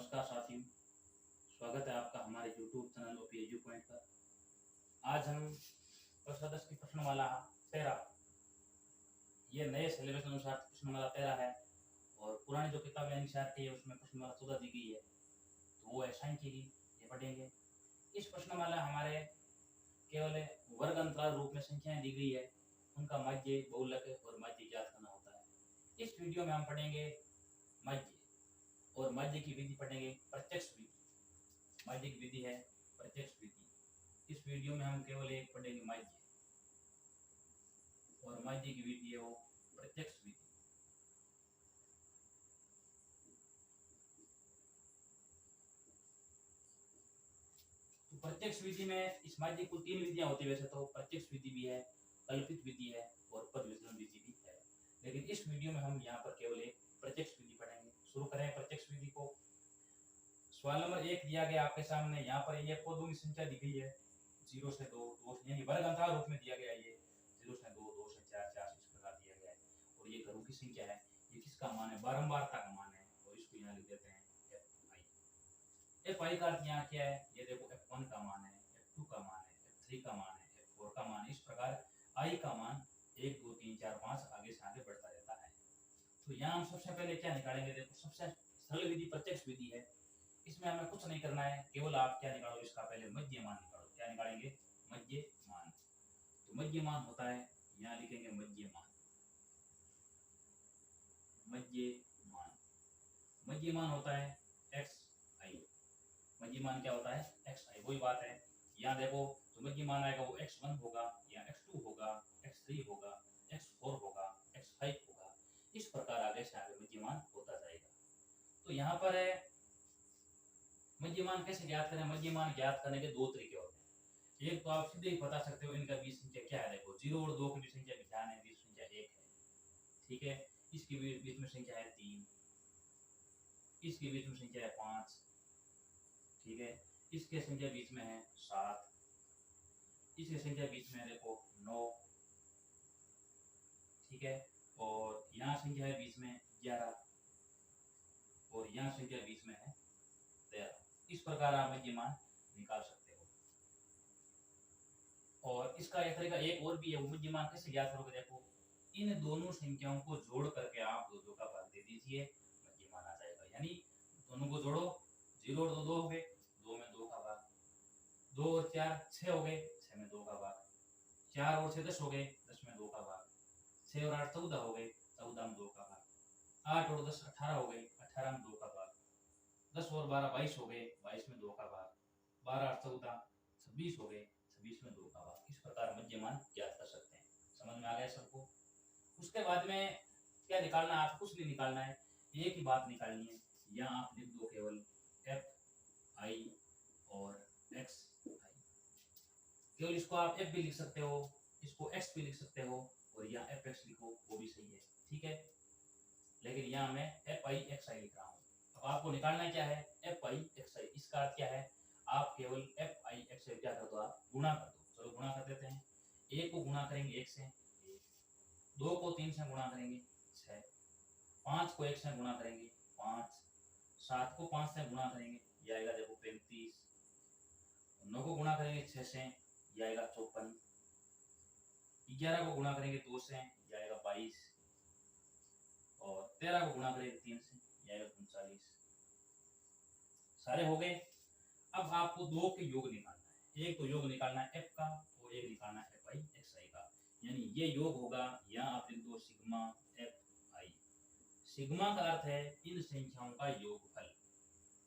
नमस्कार साथियों, स्वागत है आपका हमारे YouTube channel OP edu point पर। आज हम कक्षा 10 की प्रश्नमाला 13, ये नए सिलेबस के अनुसार प्रश्नमाला 13 है और पुरानी जो किताबें अनुसार थी उसमें प्रश्नमाला 14 दी गई है, तो वो है सांख्यिकी की, ये पढ़ेंगे। इस प्रश्नमाला हमारे केवल वर्ग अंतराल रूप में संख्याएं दी गई है, उनका माध्य, बहुलक और माध्य ज्ञात करना होता है। इस वीडियो में हम पढ़ेंगे माध्य और माध्य की विधि पढ़ेंगे, प्रत्यक्ष विधि। माध्य की विधि है प्रत्यक्ष विधि। इस वीडियो में हम केवल एक पढ़ेंगे माध्य, और माध्य की विधि है वो प्रत्यक्ष विधि। तो प्रत्यक्ष विधि में इस माध्य को तीन विधियां होती है। वैसे तो प्रत्यक्ष विधि भी है, कल्पित विधि है और पद विचलन विधि भी है, लेकिन इस वीडियो में हम यहाँ पर केवल एक प्रत्यक्ष विधि पढ़ेंगे। शुरू करें प्रत्यक्ष विधि को। सवाल नंबर 1 दिया गया आपके सामने। यहाँ पर ये पदों की संख्या दी गई है 0 से 2, 2 यानी वर्ग अंतराल रूप में दिया गया है। ये 0 से 2, 2 से 4, 4 से इस प्रकार दिया गया है। और ये घरों की संख्या है, ये किसका मान है? बारंबारता का मान है, और इसको यहाँ लिख देते हैं fi। fi का अर्थ यहाँ क्या है? ये देखो f1 का मान है, f2 का मान है, f3 का मान है, f4 का मान है। इस प्रकार i का मान 1 2 3 4 5 आगे से आगे बढ़ता रहता है। तो यहाँ हम सबसे पहले क्या निकालेंगे? देखो, सबसे सरल विधि प्रत्यक्ष विधि है। इसमें हमें कुछ नहीं करना है, केवल आप क्या निकालो? इसका पहले मध्य मान निकालो। क्या निकालेंगे? मध्य मान। तो मध्य मान होता है, यहाँ लिखेंगे मध्य मान। मध्य मान, मध्य मान होता है xi। मध्य मान क्या होता है? xi। वही बात है, यहाँ देखो तो मध्य मान आएगा वो x1 होगा, या x2 होगा, x3 होगा, x4 होगा, x5 होगा। इस प्रकार आगे से आगे मध्य मान होता जाएगा। तो यहाँ पर है मध्य मान कैसे ज्ञात करें? मध्य मान ज्ञात करने के दो तरीके होते हैं। एक तो आप सीधे ही बता सकते हो इनका बीच संख्या क्या है। देखो 0 और 2 की बीच संख्या ध्यान है, बीच संख्या 1 है, ठीक है। इसके बीच में संख्या है 3, इसके बीच में संख्या है 5, ठीक है। इसके संख्या बीच में है 7, इसके संख्या बीच में है देखो 9, ठीक है। और यहाँ संख्या है बीच में 11, और यहाँ संख्या बीच में है 13। इस प्रकार आप मध्य मान निकाल सकते हो। और इसका एक तरीका एक और भी है, वो मध्य मान कैसे ज्ञात करोगे? देखो, इन दोनों संख्याओं को जोड़ करके आप 2 का भाग दे दीजिए, मध्य मान आ जाएगा। यानी दोनों को जोड़ो, 0 और 2 हो गए, 2 में 2 का भाग, 2 और 4 6 हो गए, 6 में 2 का भाग, 4 और 6 10 हो गए, 10 में 2 का भाग, 6 और 8 14 हो गए, 14 में 2 का भाग, 8 और 10 18 हो गए, 18 में 2 का भाग, 10 और 12 22 हो गए, 22 में 2 का भाग, 12 और 14 26 हो गए, 26 में 2 का भाग। इस प्रकार मध्य मान ज्ञात कर सकते हैं। समझ में आ गया सबको? उसके बाद में क्या निकालना है? आप कुछ नहीं निकालना है, एक ही बात निकालनी है। यहाँ आप लिख दो केवल fi और xi। केवल इसको आप f भी लिख सकते हो, इसको x भी लिख सकते हो, और यहाँ fx लिखो, वो भी सही है, ठीक है। लेकिन यहाँ मैं fi xi लिख रहा हूँ। अब आपको निकालना क्या है? fi xi। इसका अर्थ क्या है? आप केवल fi xi क्या कर दो? आप गुणा कर दो। चलो गुणा कर देते हैं। 1 को गुणा करेंगे 1 से, 1, 2 को 3 से गुणा करेंगे 6, 5 को 1 से गुणा करेंगे 5, 7 को 5 से गुणा करेंगे ये आएगा देखो 35, 9 को गुणा करेंगे 6 से ये आएगा 54, 11 को गुणा करेंगे 2 से ये आएगा 22, और 13 को गुणा करेंगे 3 से ये आएगा 39। सारे हो गए। अब आपको दो के योग निकालना है। एक तो योग निकालना है f का, और एक निकालना है fi xi का। यानी ये योग होगा, यहाँ आप लिख दो सिग्मा fi। सिग्मा का अर्थ है इन संख्याओं का योगफल।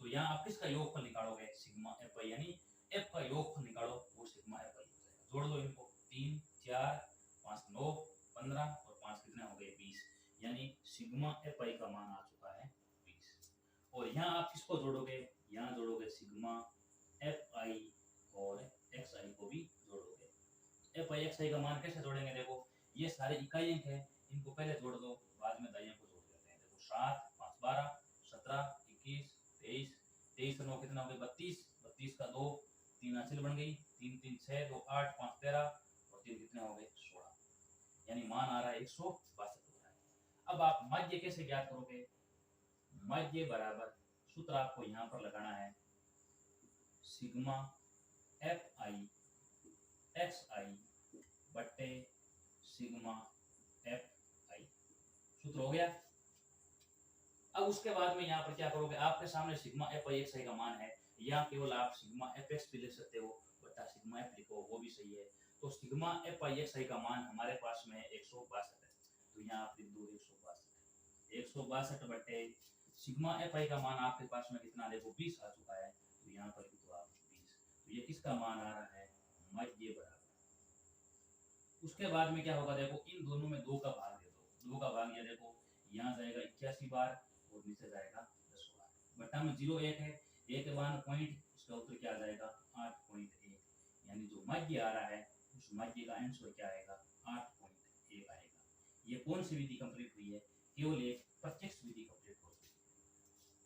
तो यहाँ आप किसका योगफल निकालोगे? Sigma fi। यानी f का योगफल निकालो, वो सिग्मा fi हो जाएगा। जोड़ दो इनको, 3 4 5 9 15 और 5 कितने हो गए? 20। यानी सिग्मा fi का मान आ चुका है 20। और यहाँ आप किसको जोड़ोगे? यहाँ जोड़ोगे सिग्मा fi और xi को भी जोड़ोगे। fi xi का मान कैसे जोड़ेंगे? देखो, ये सारे इकाई अंक है, इनको पहले जोड़ दो, बाद में दाइयों को जोड़ देते हैं। देखो 7 5 12 17 21 23, 23 9 कितना हो गए? 32, 32 का 2, 3 हासिल बन गई, 3 3 6 2 8 5 13 और 3 कितने हो गए? 16। यानी मान आ रहा है 162 हो रहा है। अब आप माध्य कैसे ज्ञात करोगे? माध्य बराबर सूत्र आपको यहाँ पर लगाना है sigma f i x i बट्टे सिग्मा एफ आई। सूत्र हो गया। अब उसके बाद में यहाँ पर क्या करोगे, आपके सामने सिग्मा एफ आई एक्स आई का मान है, या केवल आप सिग्मा एफ एक्स भी लिख सकते हो बटा सिग्मा एफ लिखो, वो भी सही है। तो सिग्मा एफ आई एक्स आई का मान हमारे पास में 162 है, तो यहाँ आप लिख दो 162 बटे सिग्मा एफ आई का मान आपके पास में कितना, देखो 20 आ चुका है, तो यहाँ पर लिख दो आप 20। तो ये किसका मान आ रहा है, मध्य बराबर। उसके बाद में क्या होगा, देखो इन दोनों में 2 का भाग दे दो, 2 का भाग, ये देखो यहाँ जाएगा 81 बार और नीचे जाएगा 10 बार, बटा में 0 1 है, 1 बार पॉइंट, उसका उत्तर क्या आ जाएगा 8.1, यानी जो मध्य आ रहा है उस मध्य का आंसर क्या आएगा 8.1 आएगा। ये कौन सी विधि कंप्लीट हुई है, केवल एक प्रत्यक्ष विधि कंप्लीट हो चुकी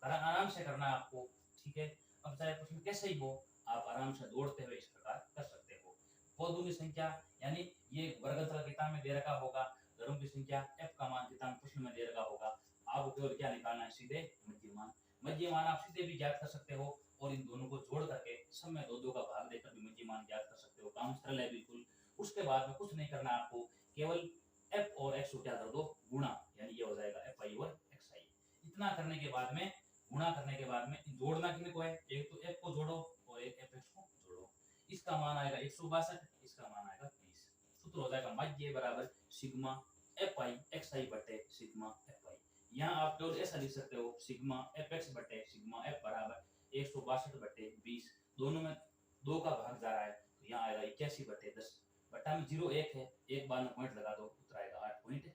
है। आराम से करना आपको, ठीक है। अब चाहे प्रश्न कैसे ही हो, आप आराम से दौड़ते हुए इस प्रकार कर सकते हो। पदों की संख्या, यानी ये वर्गतल किताब में दे रखा होगा, घरों की संख्या f का मान किताब प्रश्न में दे रखा होगा, आपको केवल क्या निकालना है, सीधे मध्यमान। मध्यमान आप सीधे भी ज्ञात कर सकते हो, और इन दोनों को जोड़ करके सब में 2 का भाग देकर भी मध्यमान ज्ञात कर सकते हो, काम सरल है बिल्कुल। उसके बाद में कुछ नहीं करना आपको, केवल f और x को क्या कर दो, गुणा, यानी ये हो जाएगा f आई और x आई। इतना करने के बाद में, गुणा करने के बाद में जोड़ना कितने को है, एक तो f को जोड़ो और एक f को जोड़ो, इसका मान आएगा 162, इसका मान आएगा 20। सूत्र हो जाएगा मध्य बराबर सिग्मा एफ आई एक्स आई बटे सिग्मा एफ आई। यहाँ आप केवल ऐसा लिख सकते हो, सिग्मा एफ एक्स बटे सिग्मा एफ बराबर 162 बटे 20, दोनों में 2 का भाग जा रहा है, तो यहाँ आएगा 81 बटे 10, बटा में 0 1 है, एक बार में पॉइंट लगा दो, उत्तर आएगा 8.1।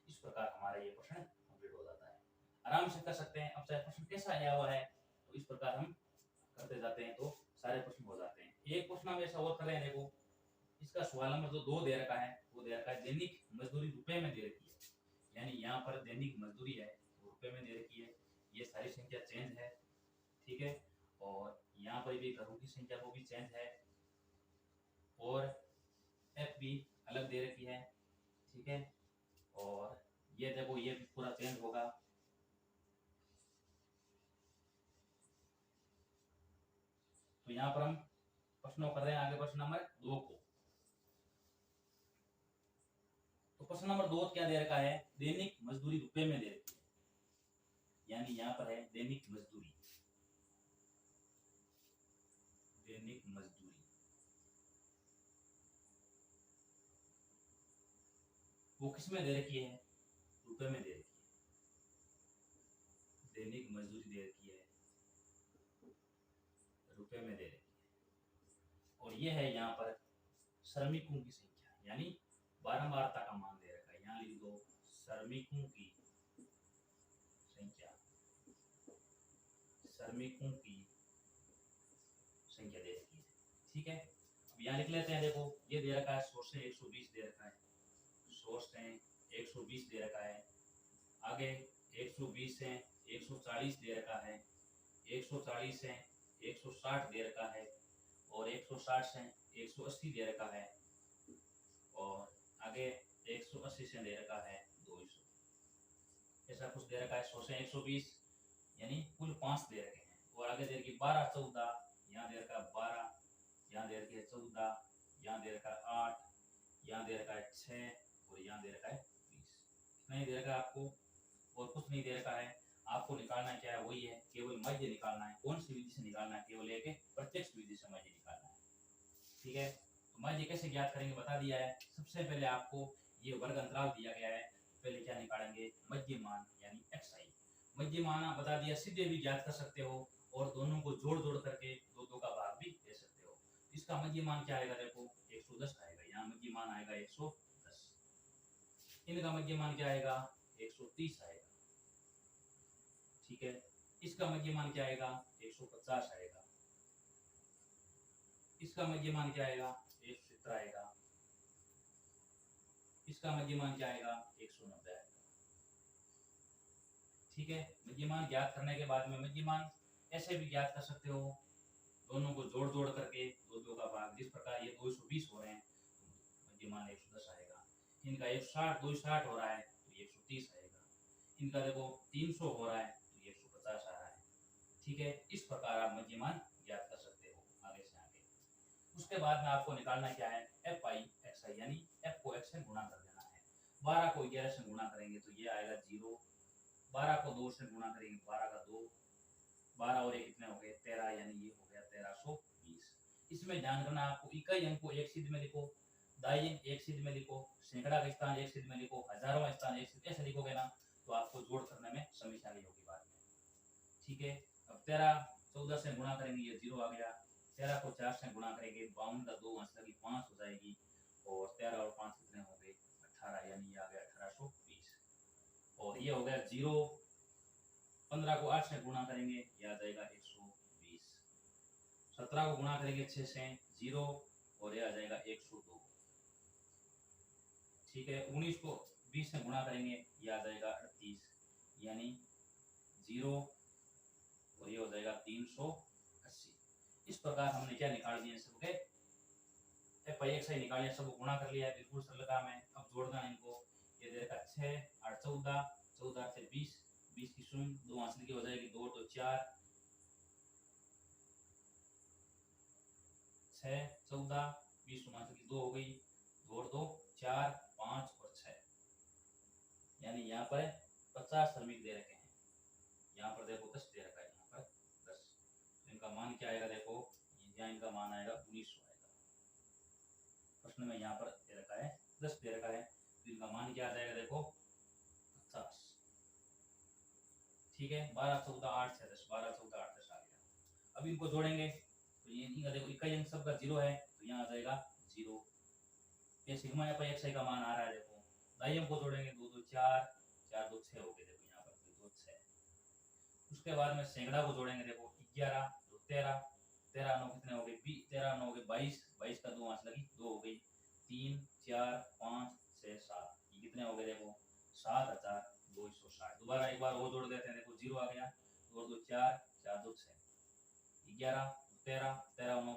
इस प्रकार हमारा ये प्रश्न कंप्लीट हो जाता है, आराम से कर सकते हैं। अब चाहे प्रश्न कैसा आया हुआ है, तो इस प्रकार हम करते जाते हैं तो सारे प्रश्न हो जाते हैं। एक प्रश्न हम ऐसा और कर रहे हैं, देखो इसका सवाल नंबर जो 2 दे रखा है, वो दे रखा है दैनिक मजदूरी रुपए में दे रखी है, यानी यहाँ पर दैनिक मजदूरी है वो रुपए में दे रखी है, ये सारी संख्या चेंज है, ठीक है। और यहाँ पर भी घरों की संख्या वो भी चेंज है, और एफ भी अलग दे रखी है, ठीक है। और ये देखो ये भी पूरा चेंज होगा। तो यहाँ पर हम प्रश्नों कर रहे हैं आगे प्रश्न नंबर 2 को। तो प्रश्न नंबर 2 क्या दे रखा है, दैनिक मजदूरी रुपए में दे रखी है, यानी यहाँ पर है दैनिक मजदूरी, दैनिक मजदूरी वो किस में दे रखी है, रुपए में दे रखी है, दैनिक मजदूरी दे रखी है रुपए में दे रखी है। और ये है यहाँ पर श्रमिकों की संख्या, यानी बारंबारता का मान दे रखा है, यहाँ लिख दो श्रमिकों की संख्या, श्रमिकों की संख्या दे रखी है, ठीक है। अब यहाँ लिख लेते हैं, देखो ये दे रखा है 100 से 120 दे रखा है, 100 से 120 दे रखा है, आगे 120 से 140 दे रखा है, 140 से 160 दे रखा है, और 160 से 180 दे रखा है, और आगे 180 से दे रखा है 200, ऐसा कुछ दे रखा है। 100 से 120 यानी कुल 5 दे रखे हैं, और आगे दे रखी 12 14, यहाँ दे रखा है 12, यहाँ दे रखी है 14, यहाँ दे रखा है 8, यहाँ दे रखा है 6, और यहाँ दे रखा है 20। इतना ही दे रखा है आपको, और कुछ नहीं दे रखा है। आपको निकालना क्या है, वही है, केवल मध्य निकालना है। कौन सी विधि से निकालना है, केवल एक प्रत्यक्ष विधि से मध्य निकालना है, ठीक है। तो मध्य कैसे ज्ञात करेंगे बता दिया है। सबसे पहले आपको ये वर्ग अंतराल दिया गया है, पहले क्या निकालेंगे, मध्य मान यानी एक्स आई। मध्य मान बता दिया, सीधे भी ज्ञात कर सकते हो, और दोनों को जोड़ जोड़ करके 2 का भाग भी दे सकते हो। इसका मध्य मान क्या आएगा, देखो 110 आएगा, यहाँ मध्य मान आएगा 110, इनका मध्य मान क्या आएगा 130 आएगा, ठीक है। इसका मध्य मान क्या आएगा 150 आएगा, इसका मध्य मान क्या आएगा 170 आएगा, इसका मध्य मान क्या आएगा 190 आएगा, ठीक है। मध्य मान ज्ञात करने के बाद में मध्य मान ऐसे भी ज्ञात कर सकते हो, दोनों को जोड़ जोड़ करके 2 का भाग, जिस प्रकार ये 220 हो रहे हैं तो मध्य मान 110 आएगा। इनका 160 260 हो रहा है तो 130 आएगा, इनका देखो 300 हो रहा है तो 150 आ रहा है, ठीक है, इस प्रकार आप मध्यमान ज्ञात कर सकते हो आगे से आगे। उसके बाद में आपको निकालना क्या है, एफ आई एक्स आई, यानी एफ को एक्स से गुणा कर देना है। 12 को 11 से गुणा करेंगे तो ये आएगा 0, 12 को 2 से गुणा करेंगे 12 का 2, 12 और ये कितने हो गए 13, यानी ये हो गया 1320। इसमें ध्यान करना आपको इकाई अंक को एक सिद्ध में लिखो, दाई अंक एक सिद्ध में लिखो, सैकड़ा का स्थान एक सिद्ध में लिखो, हजारों स्थान एक सिद्ध, ऐसे लिखोगे ना तो आपको जोड़ करने में समस्या नहीं होगी बाद में। ठीक है, अब 13 14 से गुणा करेंगे ये 0 आ गया, 13 को 4 से गुणा करेंगे 52 का 2 अंश लगी 5 हो जाएगी, और 13 और 5 कितने हो गए 18, यानी ये आ गया 1820। और ये हो गया 0, 15 को 8 से गुणा करेंगे ये आ जाएगा 120, 17 को गुणा करेंगे 6 से 0 और ये आ जाएगा 102। ठीक है, 19 को 20 से गुणा करेंगे ये आ जाएगा 38, यानी 0 और ये हो जाएगा 380। इस प्रकार हमने क्या निकाल दिया सबके एफ आई एक्स आई निकाल लिया, सबको गुणा कर लिया है, बिल्कुल सरल काम है। अब जोड़ना है इनको, ये दे रखा 6 8 14, 14 से 20, 20 की शून्य 2 हासिल की हो जाएगी 2 तो 4, 6 14, 20 हासिल की 2 हो गई, 2 और 2 4, 5 और 6, यानी यहाँ पर 50 श्रमिक दे रखे हैं, यहाँ पर देखो 10 दे रखा है, यहाँ पर 10, तो इनका मान क्या आएगा, देखो यहाँ इनका मान आएगा 1900 आएगा। प्रश्न में यहाँ पर दे रखा है 10 दे रखा है, तो इनका मान क्या आ जाएगा, देखो 50। ठीक है, 12 14 8 6 10, 12 14 8 10 आ गया। अब इनको जोड़ेंगे तो ये इनका देखो इकाई अंक सबका 0 है, तो यहाँ आ जाएगा 0। ये सिग्मा एफ आई एक्स आई का मान आ रहा है, देखो दाई अंक को जोड़ेंगे 2 2 4, 4 2 6 हो गए, देखो यहाँ पर 2 2 6। उसके बाद में सैकड़ा को जोड़ेंगे, देखो 11 2 13, 13 9 कितने हो गए 13 9 हो गए 22, 22 का 2 हाथ लगी 2 हो गई, 3 4 5 6 7, ये कितने हो गए, देखो 7260। दोबारा एक बार वो जोड़ देते हैं, देखो 0 आ गया, 2 2 4, 4 2 6, 11 13, 13 9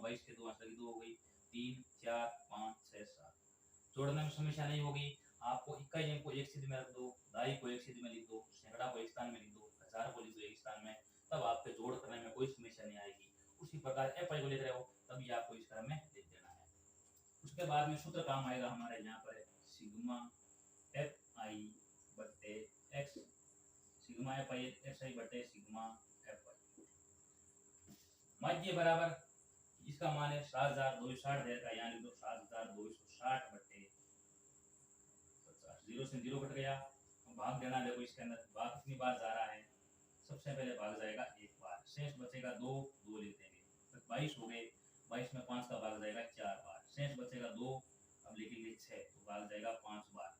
22 के 2 हाथ लगी 2 हो गई, 3 4 5 6 7। जोड़ने में समस्या नहीं होगी, आपको इकाई अंक को एक सिद्ध में रख दो, दाई को एक सिद्ध में लिख दो, सैकड़ा को एक स्थान में लिख दो, हजार को लिख दो एक स्थान में, तब आपके जोड़ करने में कोई समस्या नहीं आएगी। उसी प्रकार एफ आई को लिख रहे हो तभी आपको इस क्रम में लिख देना है। उसके बाद में सूत्र काम आएगा हमारे यहाँ पर सिग्मा एफ आई बट्टे x, sigma f i x i बट्टे सिग्मा एफ आई, माध्य बराबर इसका मान है 7260 देगा, यानी 7260 बट्टे 50, 0 से 0 कट गया, भाग देना, देखो इसके अंदर भाग कितनी बार जा रहा है, सबसे पहले भाग जाएगा एक बार, शेष बचेगा 2 2 लिख देंगे, तो 22 हो गए, 22 में 5 का भाग जाएगा 4 बार, शेष बचेगा 2, अब लिखेंगे 6 तो भाग जाएगा 5 बार,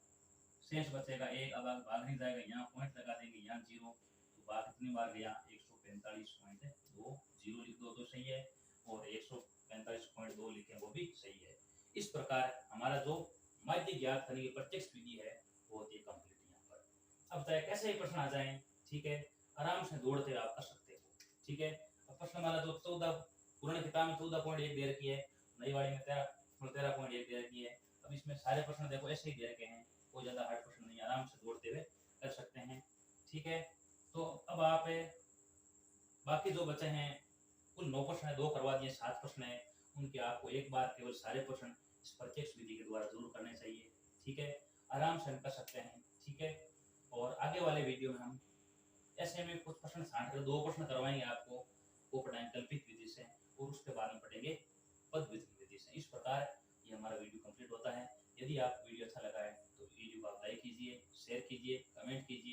शेष बचेगा 1, अब भाग नहीं जाएगा, यहाँ पॉइंट लगा देंगे, यहाँ 0 तो भाग कितनी बार गया 145.2, 0 लिख दो तो सही है, और 145.2 लिखें वो भी सही है। इस प्रकार हमारा जो माध्य ज्ञात करने की प्रत्यक्ष विधि है वो होती है कंप्लीट यहाँ पर। अब चाहे कैसे ही प्रश्न आ जाए, ठीक है, आराम से दौड़ते आप कर सकते हो। ठीक है, अब प्रश्न हमारा जो 14 पुरानी किताब में 14.1 दे रखी है, नई वाली में 13.1 दे रखी है। अब इसमें सारे प्रश्न देखो ऐसे ही दे रखे हैं, कोई ज्यादा हार्ड प्रश्न नहीं, आराम से दौड़ते हुए कर सकते हैं। ठीक है, तो अब आप बाकी जो बचे हैं कुल 9 प्रश्न है, 2 करवा दिए, 7 प्रश्न है, उनके आपको एक बार केवल सारे प्रश्न इस प्रत्यक्ष विधि के द्वारा जरूर करने चाहिए। ठीक है, आराम से हम कर सकते हैं। ठीक है, और आगे वाले वीडियो में हम ऐसे में कुछ प्रश्न छांट कर 2 प्रश्न करवाएंगे आपको, वो पढ़ाएंगे कल्पित विधि से, और उसके बाद में पढ़ेंगे पद विधि से। इस प्रकार ये हमारा वीडियो कंप्लीट होता है। यदि आपको वीडियो अच्छा लगा है तो वीडियो को आप लाइक कीजिए, शेयर कीजिए, कमेंट कीजिए।